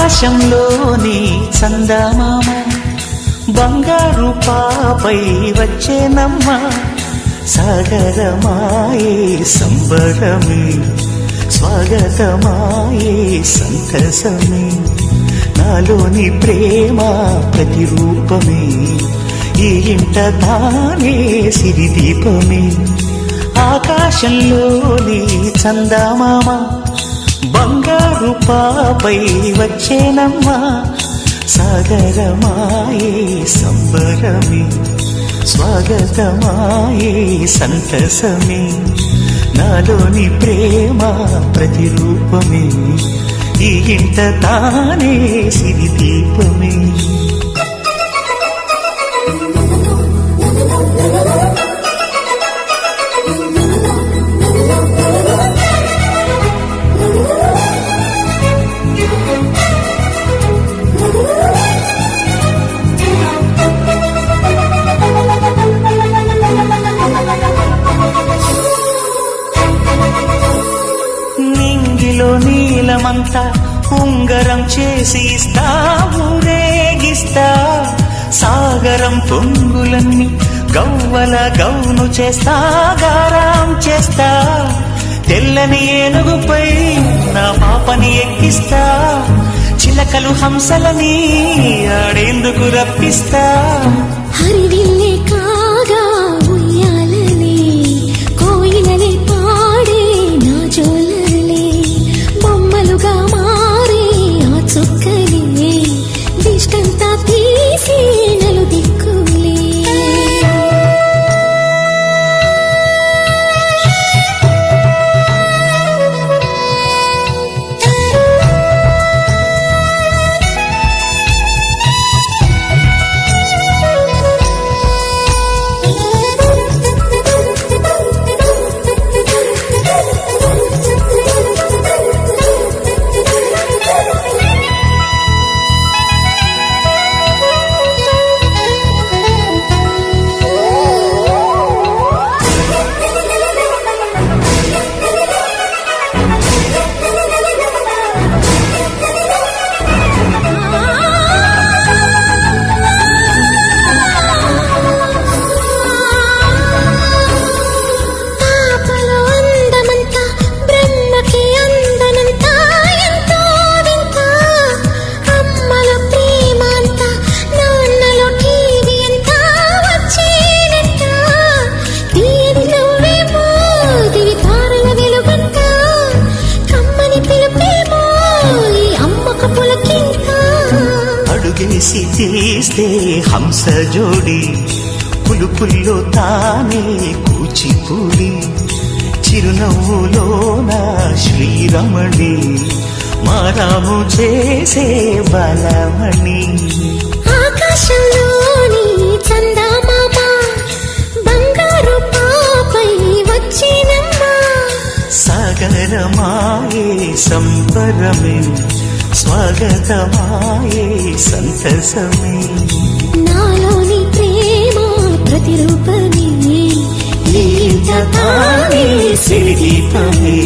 ఆకాశంలోని చందమామ బంగారు పాపై వచ్చేనమ్మ సాగరమాయే సంబరమే స్వాగతమాయే సంతసమే నాలోని ప్రేమ ప్రతిరూపమే ఈ ఇంట తానే సిరిదీపమే ఆకాశంలోని చందమామ బంగారు పాపై వచ్చేనమ్మా సాగరమాయే సంబరమే స్వాగతమాయే సంతసమే నాలోని ప్రేమ ప్రతిరూపమే ఈ ఇంట తానే సిరిదీపమే నీలమంతా ఉంగరం చేసి ఇస్తా ఊరేగిస్తా సాగరం పొంగులన్నీ గవ్వల గౌను చేస్తా గారాం చేస్తా తెల్లని ఏనుగుపై నా పాపని ఎక్కిస్తా చిలకలు హంసలని ఆడేందుకు రప్పిస్తా హరివిల్లే కాగా ఉయ్యాలనే కోయిలనే పాడే నా జోలలే బొమ్మలుగా మారే ఆ చుక్కలే దిష్టంతా తీసి నలు దిక్కులే అడుగేసి తీస్తే హంస జోడి పులుపుల్లో తానే కూచిపూడి చిరునవ్వులోన శ్రీరమణి మారాము చేసే బలమణి ఆకాశంలోని చందమామ బంగారు పాపై వచ్చినమ్మా సాగరమాయే సంబరమే స్వాగతమాయే సంతసమే నాలోని ప్రేమ ప్రతిరూపమే ఈ ఇంట తానే సిరిదీపమే